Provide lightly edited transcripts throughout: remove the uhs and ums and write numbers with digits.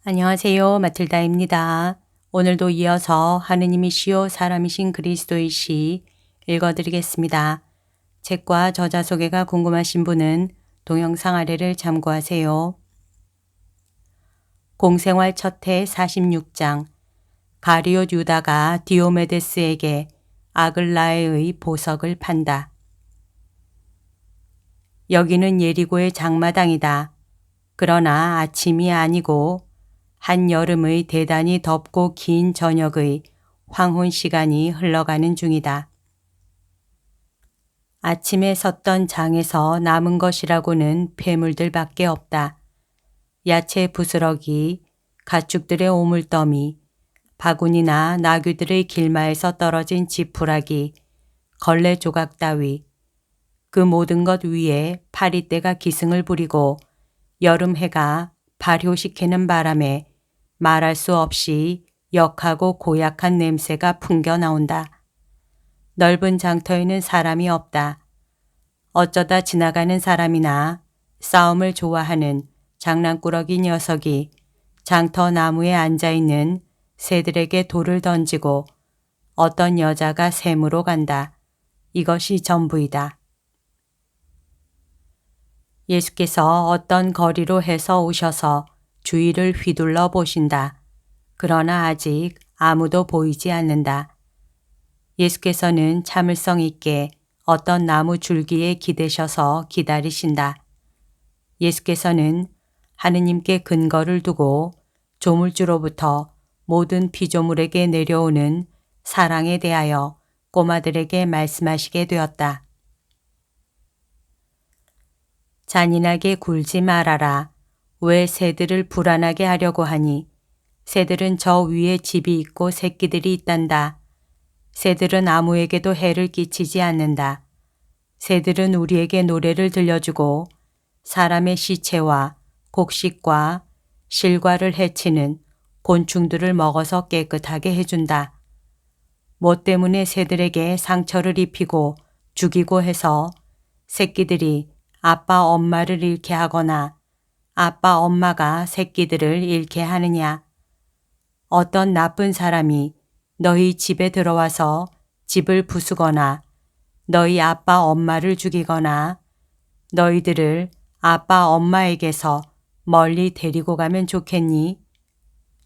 안녕하세요. 마틀다입니다. 오늘도 이어서 하느님이시요 사람이신 그리스도이시 읽어드리겠습니다. 책과 저자 소개가 궁금하신 분은 동영상 아래를 참고하세요. 공생활 첫해 46장 가리옷 유다가 디오메데스에게 아글라에의 보석을 판다. 여기는 예리고의 장마당이다. 그러나 아침이 아니고 한여름의 대단히 덥고 긴 저녁의 황혼 시간이 흘러가는 중이다. 아침에 섰던 장에서 남은 것이라고는 폐물들밖에 없다. 야채 부스러기, 가축들의 오물더미, 바구니나 나귀들의 길마에서 떨어진 지푸라기, 걸레 조각 따위, 그 모든 것 위에 파리떼가 기승을 부리고 여름 해가 발효시키는 바람에 말할 수 없이 역하고 고약한 냄새가 풍겨 나온다. 넓은 장터에는 사람이 없다. 어쩌다 지나가는 사람이나 싸움을 좋아하는 장난꾸러기 녀석이 장터 나무에 앉아있는 새들에게 돌을 던지고 어떤 여자가 샘으로 간다. 이것이 전부이다. 예수께서 어떤 거리로 해서 오셔서 주위를 휘둘러 보신다. 그러나 아직 아무도 보이지 않는다. 예수께서는 참을성 있게 어떤 나무 줄기에 기대셔서 기다리신다. 예수께서는 하느님께 근거를 두고 조물주로부터 모든 피조물에게 내려오는 사랑에 대하여 꼬마들에게 말씀하시게 되었다. 잔인하게 굴지 말아라. 왜 새들을 불안하게 하려고 하니? 새들은 저 위에 집이 있고 새끼들이 있단다. 새들은 아무에게도 해를 끼치지 않는다. 새들은 우리에게 노래를 들려주고 사람의 시체와 곡식과 실과를 해치는 곤충들을 먹어서 깨끗하게 해준다. 뭐 때문에 새들에게 상처를 입히고 죽이고 해서 새끼들이 아빠 엄마를 잃게 하거나 아빠 엄마가 새끼들을 잃게 하느냐. 어떤 나쁜 사람이 너희 집에 들어와서 집을 부수거나 너희 아빠 엄마를 죽이거나 너희들을 아빠 엄마에게서 멀리 데리고 가면 좋겠니?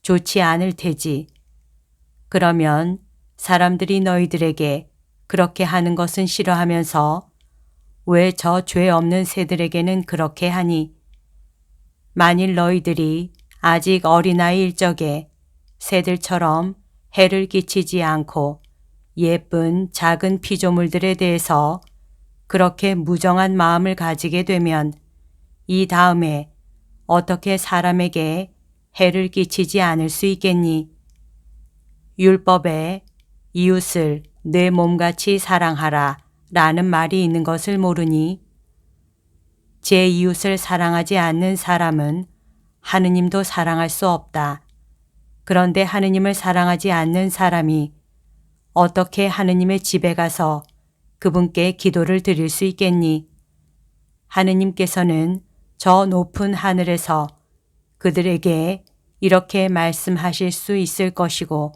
좋지 않을 테지. 그러면 사람들이 너희들에게 그렇게 하는 것은 싫어하면서 왜 저 죄 없는 새들에게는 그렇게 하니? 만일 너희들이 아직 어린아이일 적에 새들처럼 해를 끼치지 않고 예쁜 작은 피조물들에 대해서 그렇게 무정한 마음을 가지게 되면 이 다음에 어떻게 사람에게 해를 끼치지 않을 수 있겠니? 율법에 이웃을 내 몸같이 사랑하라 라는 말이 있는 것을 모르니 제 이웃을 사랑하지 않는 사람은 하느님도 사랑할 수 없다. 그런데 하느님을 사랑하지 않는 사람이 어떻게 하느님의 집에 가서 그분께 기도를 드릴 수 있겠니? 하느님께서는 저 높은 하늘에서 그들에게 이렇게 말씀하실 수 있을 것이고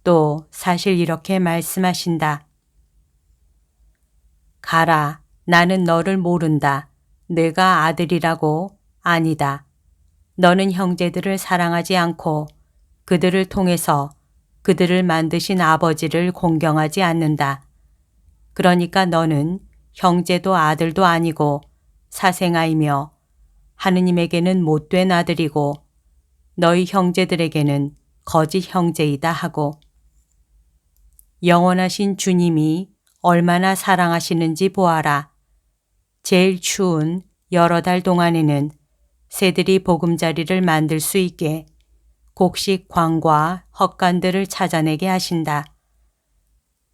또 사실 이렇게 말씀하신다. 가라, 나는 너를 모른다. 내가 아들이라고? 아니다. 너는 형제들을 사랑하지 않고 그들을 통해서 그들을 만드신 아버지를 공경하지 않는다. 그러니까 너는 형제도 아들도 아니고 사생아이며 하느님에게는 못된 아들이고 너희 형제들에게는 거짓 형제이다 하고 영원하신 주님이 얼마나 사랑하시는지 보아라. 제일 추운 여러 달 동안에는 새들이 보금자리를 만들 수 있게 곡식 광과 헛간들을 찾아내게 하신다.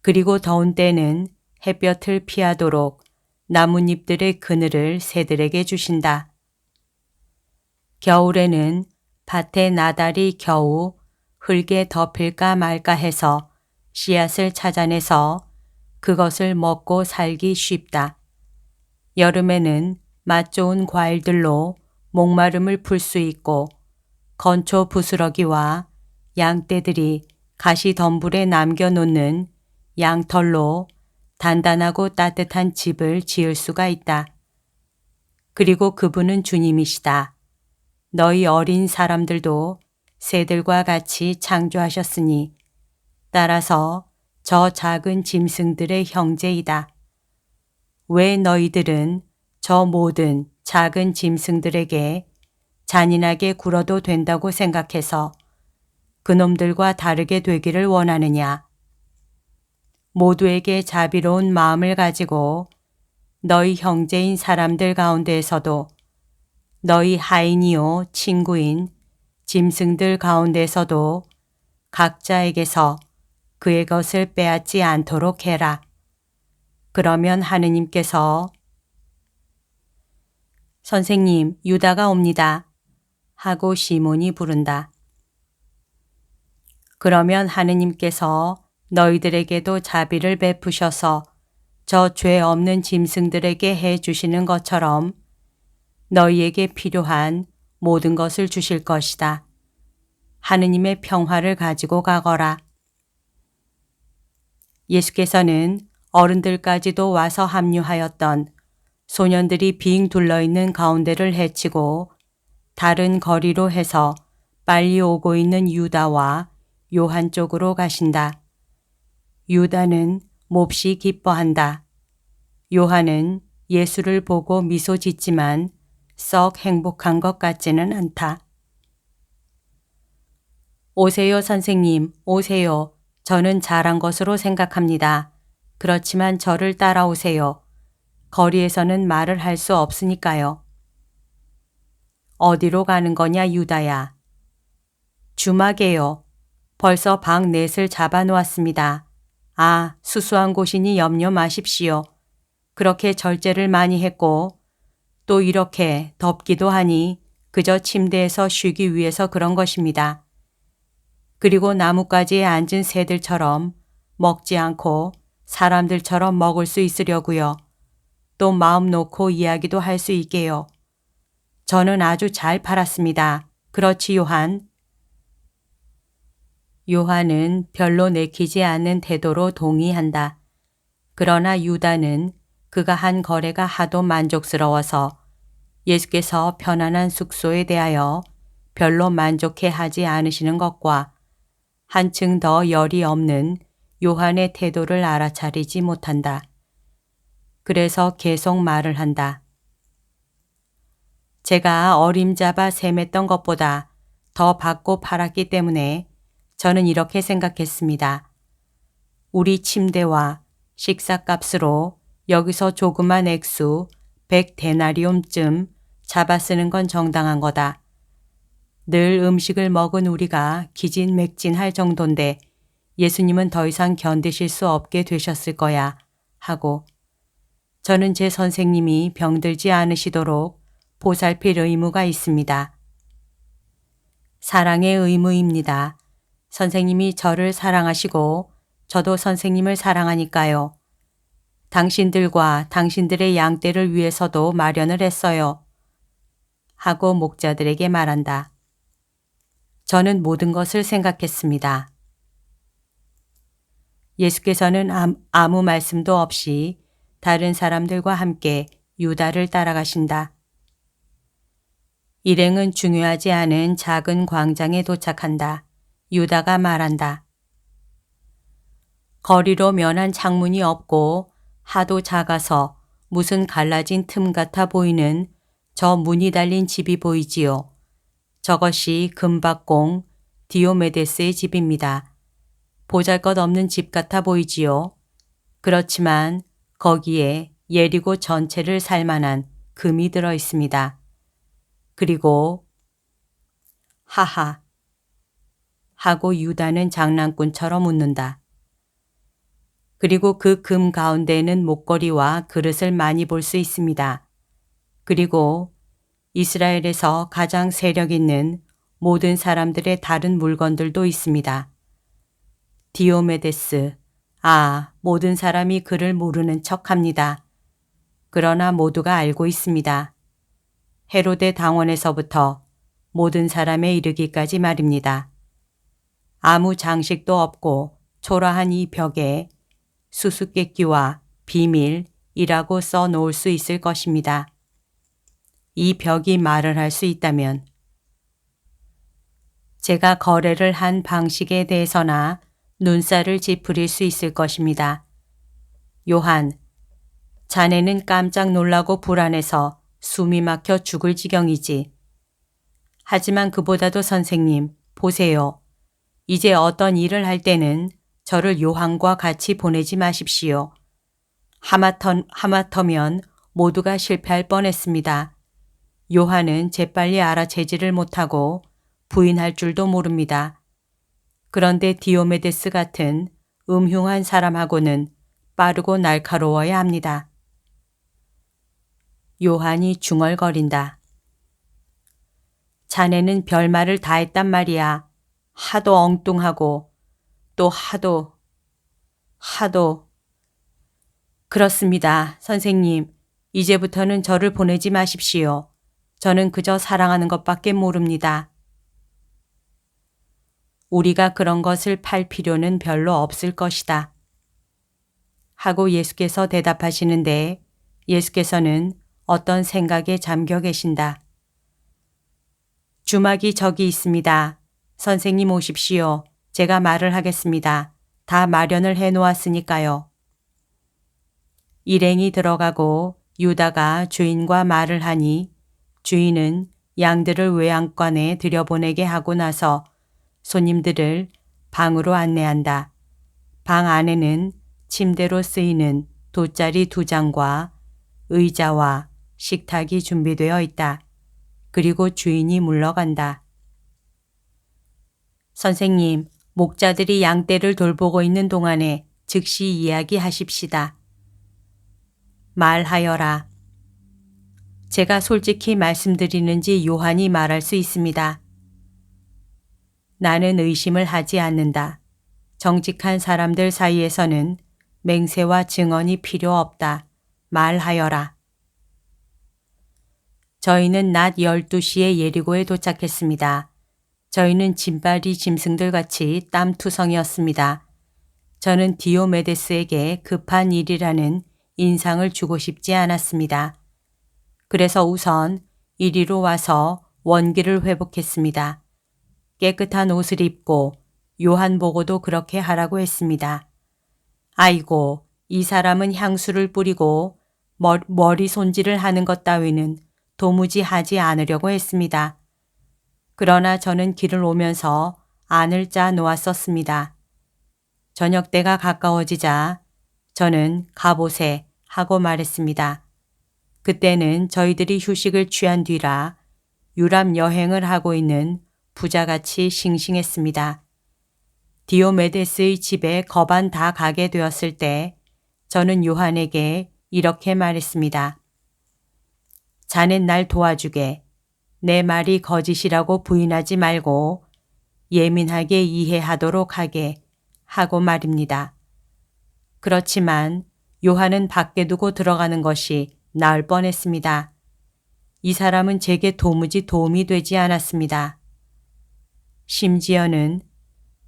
그리고 더운 때는 햇볕을 피하도록 나뭇잎들의 그늘을 새들에게 주신다. 겨울에는 밭의 나달이 겨우 흙에 덮일까 말까 해서 씨앗을 찾아내서 그것을 먹고 살기 쉽다. 여름에는 맛 좋은 과일들로 목마름을 풀 수 있고 건초 부스러기와 양떼들이 가시덤불에 남겨놓는 양털로 단단하고 따뜻한 집을 지을 수가 있다. 그리고 그분은 주님이시다. 너희 어린 사람들도 새들과 같이 창조하셨으니 따라서 저 작은 짐승들의 형제이다. 왜 너희들은 저 모든 작은 짐승들에게 잔인하게 굴어도 된다고 생각해서 그놈들과 다르게 되기를 원하느냐? 모두에게 자비로운 마음을 가지고 너희 형제인 사람들 가운데에서도 너희 하인이요 친구인 짐승들 가운데서도 각자에게서 그의 것을 빼앗지 않도록 해라. 그러면 하느님께서 선생님, 유다가 옵니다. 하고 시몬이 부른다. 그러면 하느님께서 너희들에게도 자비를 베푸셔서 저 죄 없는 짐승들에게 해 주시는 것처럼 너희에게 필요한 모든 것을 주실 것이다. 하느님의 평화를 가지고 가거라. 예수께서는 어른들까지도 와서 합류하였던 소년들이 빙 둘러있는 가운데를 헤치고 다른 거리로 해서 빨리 오고 있는 유다와 요한 쪽으로 가신다. 유다는 몹시 기뻐한다. 요한은 예수를 보고 미소 짓지만 썩 행복한 것 같지는 않다. 오세요, 선생님, 오세요. 저는 잘한 것으로 생각합니다. 그렇지만 저를 따라오세요. 거리에서는 말을 할 수 없으니까요. 어디로 가는 거냐, 유다야? 주막에요. 벌써 방 넷을 잡아놓았습니다. 아, 수수한 곳이니 염려 마십시오. 그렇게 절제를 많이 했고 또 이렇게 덥기도 하니 그저 침대에서 쉬기 위해서 그런 것입니다. 그리고 나뭇가지에 앉은 새들처럼 먹지 않고 사람들처럼 먹을 수 있으려고요. 또 마음 놓고 이야기도 할 수 있게요. 저는 아주 잘 팔았습니다. 그렇지, 요한? 요한은 별로 내키지 않는 태도로 동의한다. 그러나 유다는 그가 한 거래가 하도 만족스러워서 예수께서 편안한 숙소에 대하여 별로 만족해 하지 않으시는 것과 한층 더 열이 없는 요한의 태도를 알아차리지 못한다. 그래서 계속 말을 한다. 제가 어림잡아 셈했던 것보다 더 받고 팔았기 때문에 저는 이렇게 생각했습니다. 우리 침대와 식사값으로 여기서 조그만 액수 100데나리움쯤 잡아 쓰는 건 정당한 거다. 늘 음식을 먹은 우리가 기진맥진할 정도인데 예수님은 더 이상 견디실 수 없게 되셨을 거야 하고 저는 제 선생님이 병들지 않으시도록 보살필 의무가 있습니다. 사랑의 의무입니다. 선생님이 저를 사랑하시고 저도 선생님을 사랑하니까요. 당신들과 당신들의 양떼를 위해서도 마련을 했어요. 하고 목자들에게 말한다. 저는 모든 것을 생각했습니다. 예수께서는 아무 말씀도 없이 다른 사람들과 함께 유다를 따라가신다. 일행은 중요하지 않은 작은 광장에 도착한다. 유다가 말한다. 거리로 면한 창문이 없고 하도 작아서 무슨 갈라진 틈 같아 보이는 저 문이 달린 집이 보이지요. 저것이 금박공 디오메데스의 집입니다. 보잘것없는 집 같아 보이지요. 그렇지만 거기에 예리고 전체를 살만한 금이 들어 있습니다. 그리고 하하 하고 유다는 장난꾼처럼 웃는다. 그리고 그 금 가운데에는 목걸이와 그릇을 많이 볼 수 있습니다. 그리고 이스라엘에서 가장 세력 있는 모든 사람들의 다른 물건들도 있습니다. 디오메데스, 모든 사람이 그를 모르는 척합니다. 그러나 모두가 알고 있습니다. 헤로데 당원에서부터 모든 사람에 이르기까지 말입니다. 아무 장식도 없고 초라한 이 벽에 수수께끼와 비밀이라고 써 놓을 수 있을 것입니다. 이 벽이 말을 할 수 있다면 제가 거래를 한 방식에 대해서나 눈살을 찌푸릴 수 있을 것입니다. 요한, 자네는 깜짝 놀라고 불안해서 숨이 막혀 죽을 지경이지. 하지만 그보다도 선생님, 보세요. 이제 어떤 일을 할 때는 저를 요한과 같이 보내지 마십시오. 하마터면 모두가 실패할 뻔했습니다. 요한은 재빨리 알아채지를 못하고 부인할 줄도 모릅니다. 그런데 디오메데스 같은 음흉한 사람하고는 빠르고 날카로워야 합니다. 요한이 중얼거린다. 자네는 별말을 다 했단 말이야. 하도 엉뚱하고 또 하도. 그렇습니다. 선생님, 이제부터는 저를 보내지 마십시오. 저는 그저 사랑하는 것밖에 모릅니다. 우리가 그런 것을 팔 필요는 별로 없을 것이다. 하고 예수께서 대답하시는데 예수께서는 어떤 생각에 잠겨 계신다. 주막이 저기 있습니다. 선생님 오십시오. 제가 말을 하겠습니다. 다 마련을 해 놓았으니까요. 일행이 들어가고 유다가 주인과 말을 하니 주인은 양들을 외양간에 들여보내게 하고 나서 손님들을 방으로 안내한다. 방 안에는 침대로 쓰이는 돗자리 2장과 의자와 식탁이 준비되어 있다. 그리고 주인이 물러간다. 선생님, 목자들이 양떼를 돌보고 있는 동안에 즉시 이야기하십시다. 말하여라. 제가 솔직히 말씀드리는지 요한이 말할 수 있습니다. 나는 의심을 하지 않는다. 정직한 사람들 사이에서는 맹세와 증언이 필요 없다. 말하여라. 저희는 낮 12시에 예리고에 도착했습니다. 저희는 짐발이 짐승들 같이 땀투성이었습니다. 저는 디오메데스에게 급한 일이라는 인상을 주고 싶지 않았습니다. 그래서 우선 이리로 와서 원기를 회복했습니다. 깨끗한 옷을 입고 요한 보고도 그렇게 하라고 했습니다. 아이고, 이 사람은 향수를 뿌리고 머리 손질을 하는 것 따위는 도무지 하지 않으려고 했습니다. 그러나 저는 길을 오면서 안을 짜 놓았었습니다. 저녁 때가 가까워지자 저는 가보세 하고 말했습니다. 그때는 저희들이 휴식을 취한 뒤라 유람 여행을 하고 있는 부자같이 싱싱했습니다. 디오메데스의 집에 거반 다 가게 되었을 때 저는 요한에게 이렇게 말했습니다. 자넨 날 도와주게. 내 말이 거짓이라고 부인하지 말고 예민하게 이해하도록 하게 하고 말입니다. 그렇지만 요한은 밖에 두고 들어가는 것이 나을 뻔했습니다. 이 사람은 제게 도무지 도움이 되지 않았습니다. 심지어는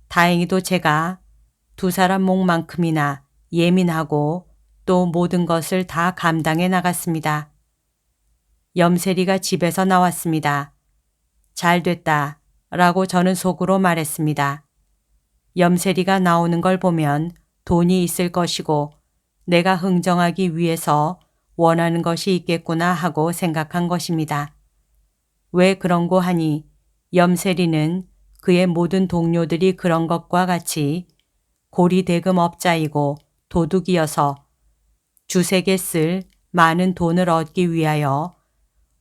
다행히도 제가 2 사람 목만큼이나 예민하고 또 모든 것을 다 감당해 나갔습니다. 염세리가 집에서 나왔습니다. 잘 됐다 라고 저는 속으로 말했습니다. 염세리가 나오는 걸 보면 돈이 있을 것이고 내가 흥정하기 위해서 원하는 것이 있겠구나 하고 생각한 것입니다. 왜 그런고 하니 염세리는 그의 모든 동료들이 그런 것과 같이 고리대금업자이고 도둑이어서 주색에 쓸 많은 돈을 얻기 위하여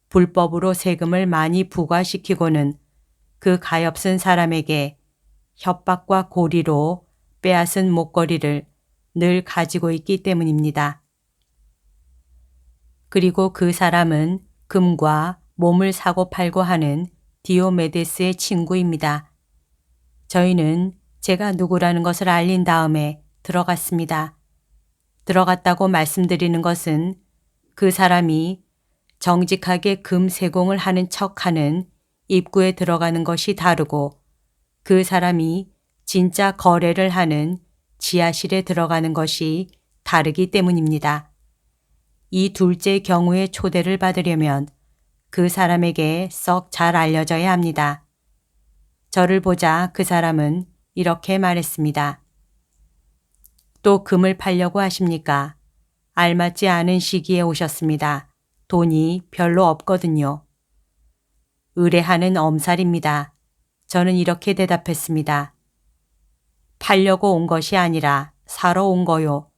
불법으로 세금을 많이 부과시키고는 그 가엾은 사람에게 협박과 고리로 빼앗은 목걸이를 늘 가지고 있기 때문입니다. 그리고 그 사람은 금과 몸을 사고 팔고 하는 디오메데스의 친구입니다. 저희는 제가 누구라는 것을 알린 다음에 들어갔습니다. 들어갔다고 말씀드리는 것은 그 사람이 정직하게 금 세공을 하는 척하는 입구에 들어가는 것이 다르고 그 사람이 진짜 거래를 하는 지하실에 들어가는 것이 다르기 때문입니다. 이 둘째 경우의 초대를 받으려면 그 사람에게 썩 잘 알려져야 합니다. 저를 보자 그 사람은 이렇게 말했습니다. 또 금을 팔려고 하십니까? 알맞지 않은 시기에 오셨습니다. 돈이 별로 없거든요. 의뢰하는 엄살입니다. 저는 이렇게 대답했습니다. 팔려고 온 것이 아니라 사러 온 거요.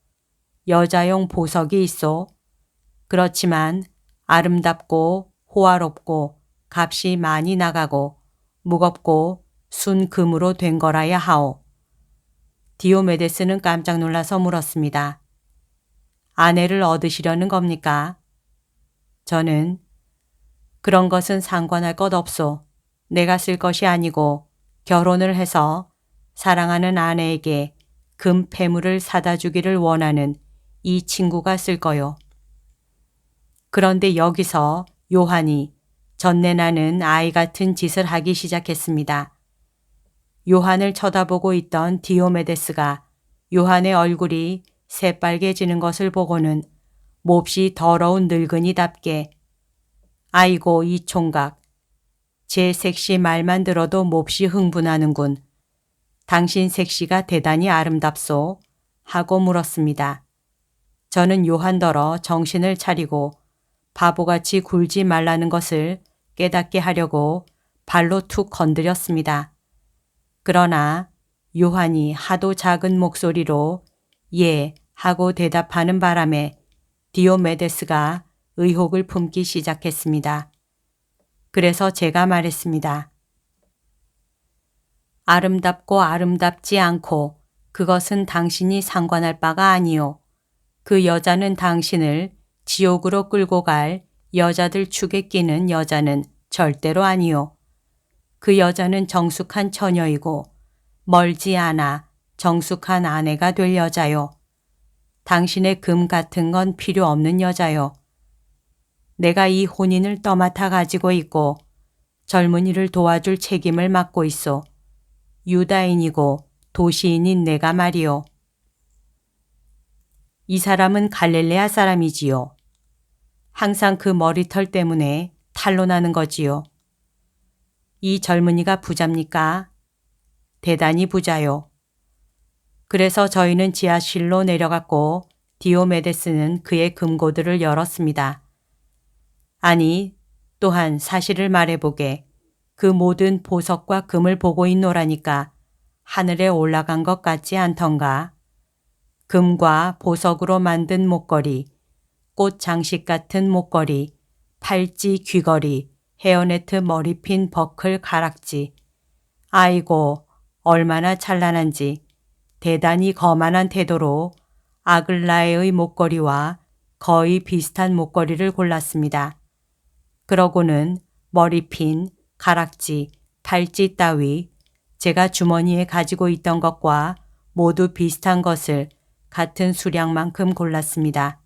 여자용 보석이 있어. 그렇지만 아름답고 호화롭고 값이 많이 나가고 무겁고 순금으로 된 거라야 하오. 디오메데스는 깜짝 놀라서 물었습니다. 아내를 얻으시려는 겁니까? 저는 그런 것은 상관할 것 없소. 내가 쓸 것이 아니고 결혼을 해서 사랑하는 아내에게 금 패물을 사다 주기를 원하는 이 친구가 쓸 거요. 그런데 여기서 요한이 전내나는 아이 같은 짓을 하기 시작했습니다. 요한을 쳐다보고 있던 디오메데스가 요한의 얼굴이 새빨개지는 것을 보고는 몹시 더러운 늙은이답게 아이고 이 총각, 제 섹시 말만 들어도 몹시 흥분하는군. 당신 섹시가 대단히 아름답소? 하고 물었습니다. 저는 요한더러 정신을 차리고 바보같이 굴지 말라는 것을 깨닫게 하려고 발로 툭 건드렸습니다. 그러나 요한이 하도 작은 목소리로 예 하고 대답하는 바람에 디오메데스가 의혹을 품기 시작했습니다. 그래서 제가 말했습니다. 아름답고 아름답지 않고 그것은 당신이 상관할 바가 아니오. 그 여자는 당신을 지옥으로 끌고 갈 여자들 축에 끼는 여자는 절대로 아니오. 그 여자는 정숙한 처녀이고 멀지 않아 정숙한 아내가 될 여자요. 당신의 금 같은 건 필요 없는 여자요. 내가 이 혼인을 떠맡아 가지고 있고 젊은이를 도와줄 책임을 맡고 있어. 유다인이고 도시인인 내가 말이요. 이 사람은 갈릴레아 사람이지요. 항상 그 머리털 때문에 탄로나는 거지요. 이 젊은이가 부자입니까? 대단히 부자요. 그래서 저희는 지하실로 내려갔고 디오메데스는 그의 금고들을 열었습니다. 아니, 또한 사실을 말해보게 그 모든 보석과 금을 보고 있노라니까 하늘에 올라간 것 같지 않던가. 금과 보석으로 만든 목걸이, 꽃 장식 같은 목걸이, 팔찌 귀걸이, 헤어네트 머리핀 버클 가락지. 아이고, 얼마나 찬란한지 대단히 거만한 태도로 아글라에의 목걸이와 거의 비슷한 목걸이를 골랐습니다. 그러고는 머리핀, 가락지, 팔찌 따위 제가 주머니에 가지고 있던 것과 모두 비슷한 것을 같은 수량만큼 골랐습니다.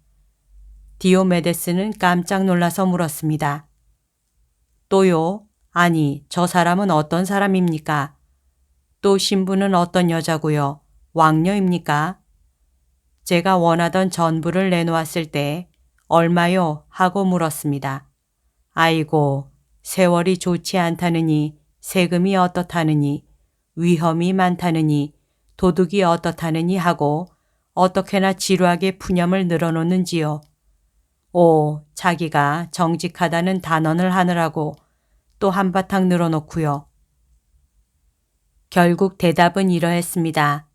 디오메데스는 깜짝 놀라서 물었습니다. 또요? 아니, 저 사람은 어떤 사람입니까? 또 신부는 어떤 여자고요? 왕녀입니까? 제가 원하던 전부를 내놓았을 때 얼마요? 하고 물었습니다. 아이고, 세월이 좋지 않다느니 세금이 어떻다느니 위험이 많다느니 도둑이 어떻다느니 하고 어떻게나 지루하게 푸념을 늘어놓는지요. 오, 자기가 정직하다는 단언을 하느라고 또 한바탕 늘어놓고요. 결국 대답은 이러했습니다.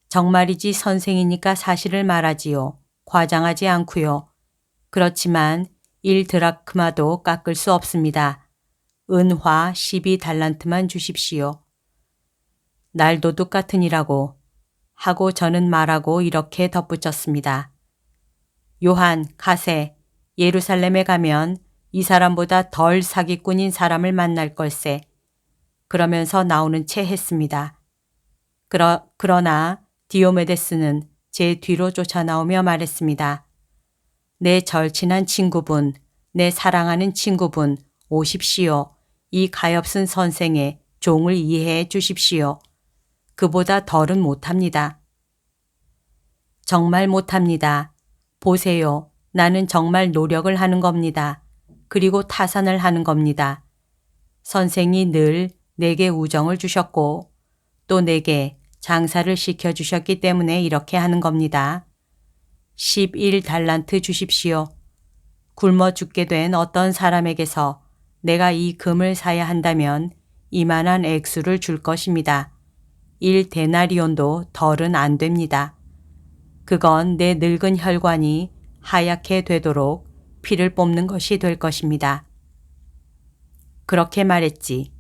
정말이지 선생이니까 사실을 말하지요. 과장하지 않고요. 그렇지만 1드라크마도 깎을 수 없습니다. 은화 12달란트만 주십시오. 날도둑 같으니라고 하고 저는 말하고 이렇게 덧붙였습니다. 요한, 가세, 예루살렘에 가면 이 사람보다 덜 사기꾼인 사람을 만날 걸세. 그러면서 나오는 채 했습니다. 그러나 디오메데스는 제 뒤로 쫓아나오며 말했습니다. 내 절친한 친구분, 내 사랑하는 친구분, 오십시오. 이 가엾은 선생의 종을 이해해 주십시오. 그보다 덜은 못합니다. 정말 못합니다. 보세요. 나는 정말 노력을 하는 겁니다. 그리고 타산을 하는 겁니다. 선생이 늘 내게 우정을 주셨고 또 내게 장사를 시켜주셨기 때문에 이렇게 하는 겁니다. 11달란트 주십시오. 굶어 죽게 된 어떤 사람에게서 내가 이 금을 사야 한다면 이만한 액수를 줄 것입니다. 1데나리온도 덜은 안 됩니다. 그건 내 늙은 혈관이 하얗게 되도록 피를 뽑는 것이 될 것입니다. 그렇게 말했지.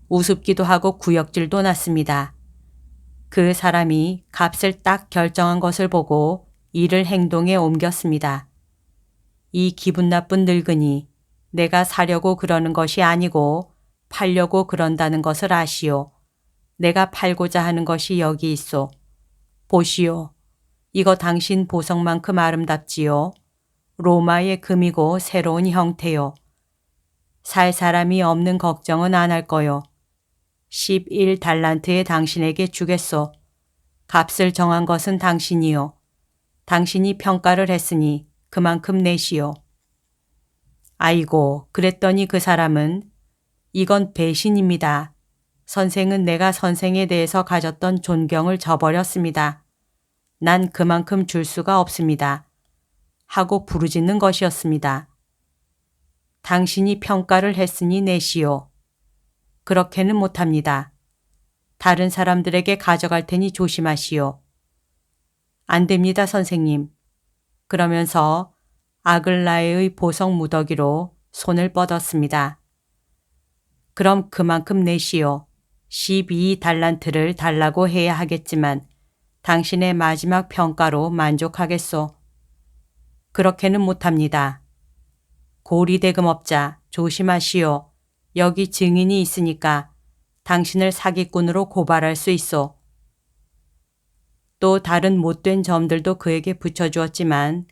우습기도 하고 구역질도 났습니다. 그 사람이 값을 딱 결정한 것을 보고 이를 행동에 옮겼습니다. 이 기분 나쁜 늙은이 내가 사려고 그러는 것이 아니고 팔려고 그런다는 것을 아시오. 내가 팔고자 하는 것이 여기 있소. 보시오. 이거 당신 보석만큼 아름답지요. 로마의 금이고 새로운 형태요. 살 사람이 없는 걱정은 안 할 거요. 11달란트에 당신에게 주겠소. 값을 정한 것은 당신이요. 당신이 평가를 했으니 그만큼 내시오. 아이고, 그랬더니 그 사람은 이건 배신입니다. 선생은 내가 선생에 대해서 가졌던 존경을 저버렸습니다. 난 그만큼 줄 수가 없습니다. 하고 부르짖는 것이었습니다. 당신이 평가를 했으니 내시오. 그렇게는 못합니다. 다른 사람들에게 가져갈 테니 조심하시오. 안 됩니다, 선생님. 그러면서 아글라에의 보석 무더기로 손을 뻗었습니다. 그럼 그만큼 내시오. 12달란트를 달라고 해야 하겠지만 당신의 마지막 평가로 만족하겠소. 그렇게는 못합니다. 고리대금업자 조심하시오. 여기 증인이 있으니까 당신을 사기꾼으로 고발할 수 있소. 또 다른 못된 점들도 그에게 붙여주었지만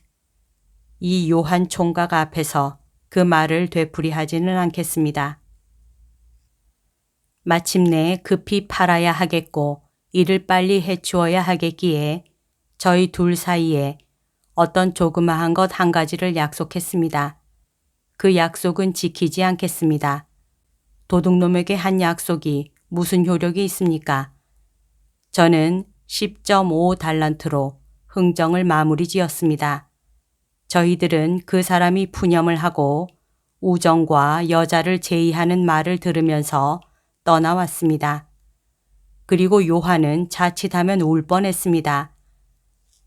이 요한 총각 앞에서 그 말을 되풀이하지는 않겠습니다. 마침내 급히 팔아야 하겠고 이를 빨리 해치워야 하겠기에 저희 둘 사이에 어떤 조그마한 것 한 가지를 약속했습니다. 그 약속은 지키지 않겠습니다. 도둑놈에게 한 약속이 무슨 효력이 있습니까? 저는 10.5달란트로 흥정을 마무리 지었습니다. 저희들은 그 사람이 푸념을 하고 우정과 여자를 제의하는 말을 들으면서 떠나왔습니다. 그리고 요한은 자칫하면 울 뻔했습니다.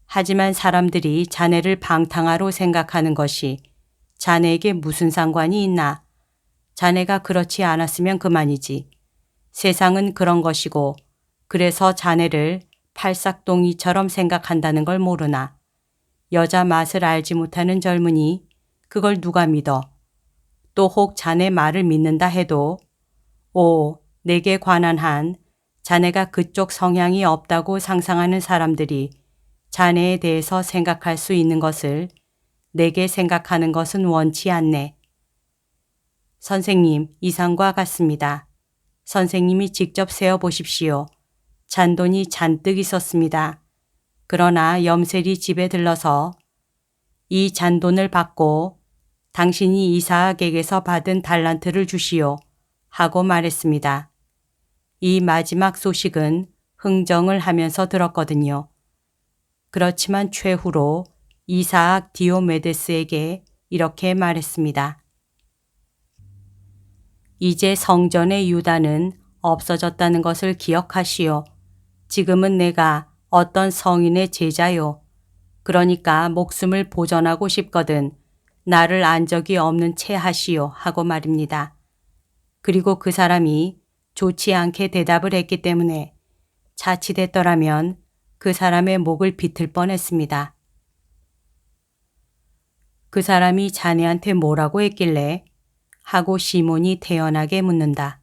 하지만 사람들이 자네를 방탕하로 생각하는 것이 자네에게 무슨 상관이 있나? 자네가 그렇지 않았으면 그만이지. 세상은 그런 것이고 그래서 자네를 팔싹동이처럼 생각한다는 걸 모르나. 여자 맛을 알지 못하는 젊은이 그걸 누가 믿어. 또 혹 자네 말을 믿는다 해도 내게 관한 한 자네가 그쪽 성향이 없다고 상상하는 사람들이 자네에 대해서 생각할 수 있는 것을 내게 생각하는 것은 원치 않네. 선생님, 이상과 같습니다. 선생님이 직접 세어보십시오. 잔돈이 잔뜩 있었습니다. 그러나 염색이 집에 들러서 이 잔돈을 받고 당신이 이사학에게서 받은 달란트를 주시오 하고 말했습니다. 이 마지막 소식은 흥정을 하면서 들었거든요. 그렇지만 최후로 이사학 디오메데스에게 이렇게 말했습니다. 이제 성전의 유다는 없어졌다는 것을 기억하시오. 지금은 내가 어떤 성인의 제자요. 그러니까 목숨을 보전하고 싶거든 나를 안 적이 없는 채 하시오 하고 말입니다. 그리고 그 사람이 좋지 않게 대답을 했기 때문에 자칫했더라면 그 사람의 목을 비틀 뻔했습니다. 그 사람이 자네한테 뭐라고 했길래? 하고 시몬이 태연하게 묻는다.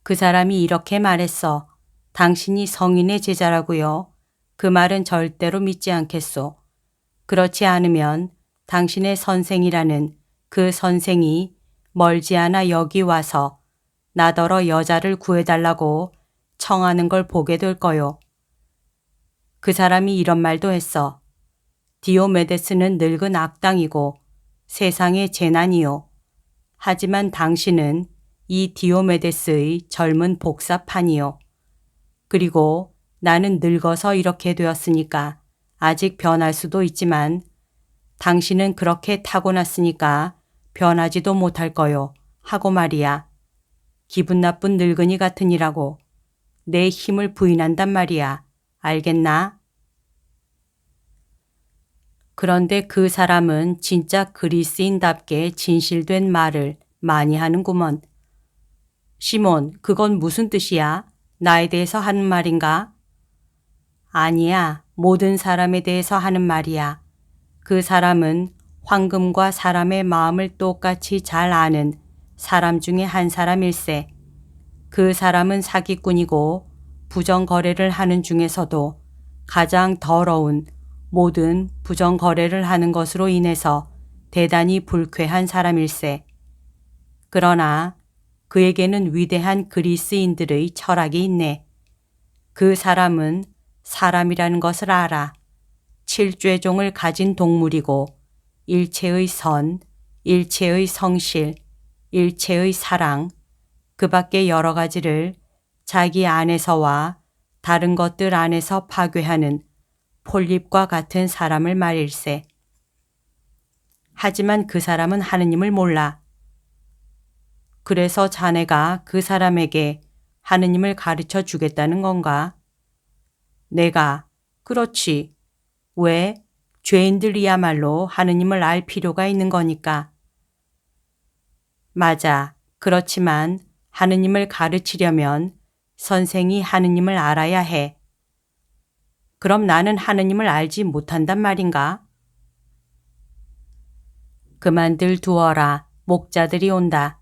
그 사람이 이렇게 말했어. 당신이 성인의 제자라고요. 그 말은 절대로 믿지 않겠소. 그렇지 않으면 당신의 선생이라는 그 선생이 멀지 않아 여기 와서 나더러 여자를 구해달라고 청하는 걸 보게 될 거요. 그 사람이 이런 말도 했어. 디오메데스는 늙은 악당이고 세상의 재난이요. 하지만 당신은 이 디오메데스의 젊은 복사판이요. 그리고 나는 늙어서 이렇게 되었으니까 아직 변할 수도 있지만 당신은 그렇게 타고났으니까 변하지도 못할 거요. 하고 말이야. 기분 나쁜 늙은이 같으니라고 내 힘을 부인한단 말이야. 알겠나? 그런데 그 사람은 진짜 그리스인답게 진실된 말을 많이 하는구먼. 시몬, 그건 무슨 뜻이야? 나에 대해서 하는 말인가? 아니야. 모든 사람에 대해서 하는 말이야. 그 사람은 황금과 사람의 마음을 똑같이 잘 아는 사람 중에 한 사람일세. 그 사람은 사기꾼이고 부정거래를 하는 중에서도 가장 더러운 모든 부정거래를 하는 것으로 인해서 대단히 불쾌한 사람일세. 그러나 그에게는 위대한 그리스인들의 철학이 있네. 그 사람은 사람이라는 것을 알아. 7죄종을 가진 동물이고 일체의 선, 일체의 성실, 일체의 사랑, 그 밖에 여러 가지를 자기 안에서와 다른 것들 안에서 파괴하는 폴립과 같은 사람을 말일세. 하지만 그 사람은 하느님을 몰라. 그래서 자네가 그 사람에게 하느님을 가르쳐 주겠다는 건가? 내가, 그렇지. 왜? 죄인들이야말로 하느님을 알 필요가 있는 거니까. 맞아. 그렇지만 하느님을 가르치려면 선생이 하느님을 알아야 해. 그럼 나는 하느님을 알지 못한단 말인가? 그만들 두어라. 목자들이 온다.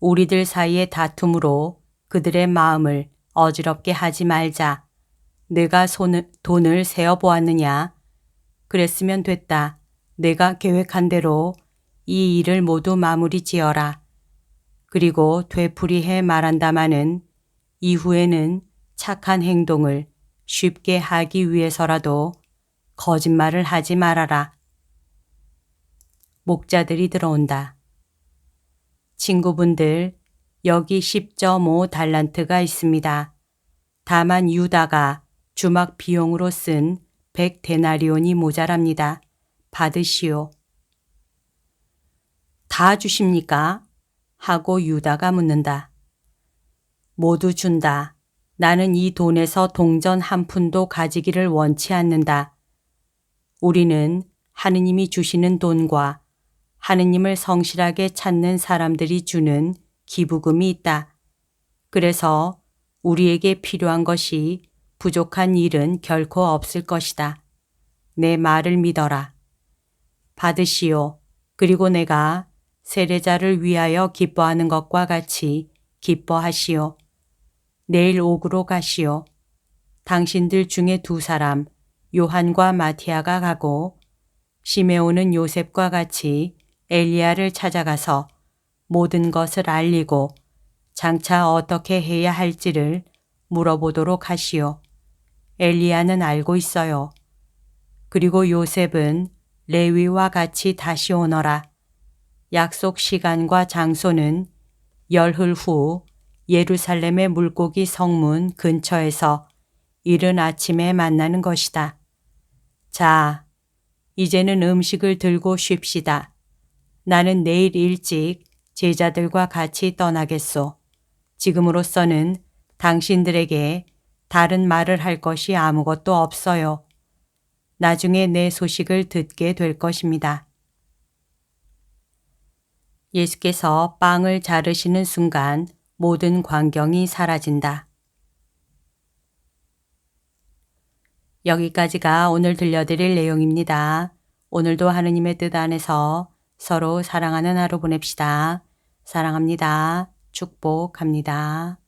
우리들 사이의 다툼으로 그들의 마음을 어지럽게 하지 말자. 내가 돈을 세어보았느냐? 그랬으면 됐다. 내가 계획한 대로 이 일을 모두 마무리 지어라. 그리고 되풀이해 말한다마는 이후에는 착한 행동을 쉽게 하기 위해서라도 거짓말을 하지 말아라. 목자들이 들어온다. 친구분들, 여기 10.5 달란트가 있습니다. 다만 유다가 주막 비용으로 쓴 100데나리온이 모자랍니다. 받으시오. 다 주십니까? 하고 유다가 묻는다. 모두 준다. 나는 이 돈에서 동전 한 푼도 가지기를 원치 않는다. 우리는 하느님이 주시는 돈과 하느님을 성실하게 찾는 사람들이 주는 기부금이 있다. 그래서 우리에게 필요한 것이 부족한 일은 결코 없을 것이다. 내 말을 믿어라. 받으시오. 그리고 내가 세례자를 위하여 기뻐하는 것과 같이 기뻐하시오. 내일 옥으로 가시오. 당신들 중에 2사람, 요한과 마티아가 가고 시메온은 요셉과 같이 엘리야를 찾아가서 모든 것을 알리고 장차 어떻게 해야 할지를 물어보도록 하시오. 엘리야는 알고 있어요. 그리고 요셉은 레위와 같이 다시 오너라. 약속 시간과 장소는 열흘 후 예루살렘의 물고기 성문 근처에서 이른 아침에 만나는 것이다. 자, 이제는 음식을 들고 쉽시다. 나는 내일 일찍 제자들과 같이 떠나겠소. 지금으로서는 당신들에게 다른 말을 할 것이 아무것도 없어요. 나중에 내 소식을 듣게 될 것입니다. 예수께서 빵을 자르시는 순간 모든 광경이 사라진다. 여기까지가 오늘 들려드릴 내용입니다. 오늘도 하느님의 뜻 안에서 서로 사랑하는 하루 보냅시다. 사랑합니다. 축복합니다.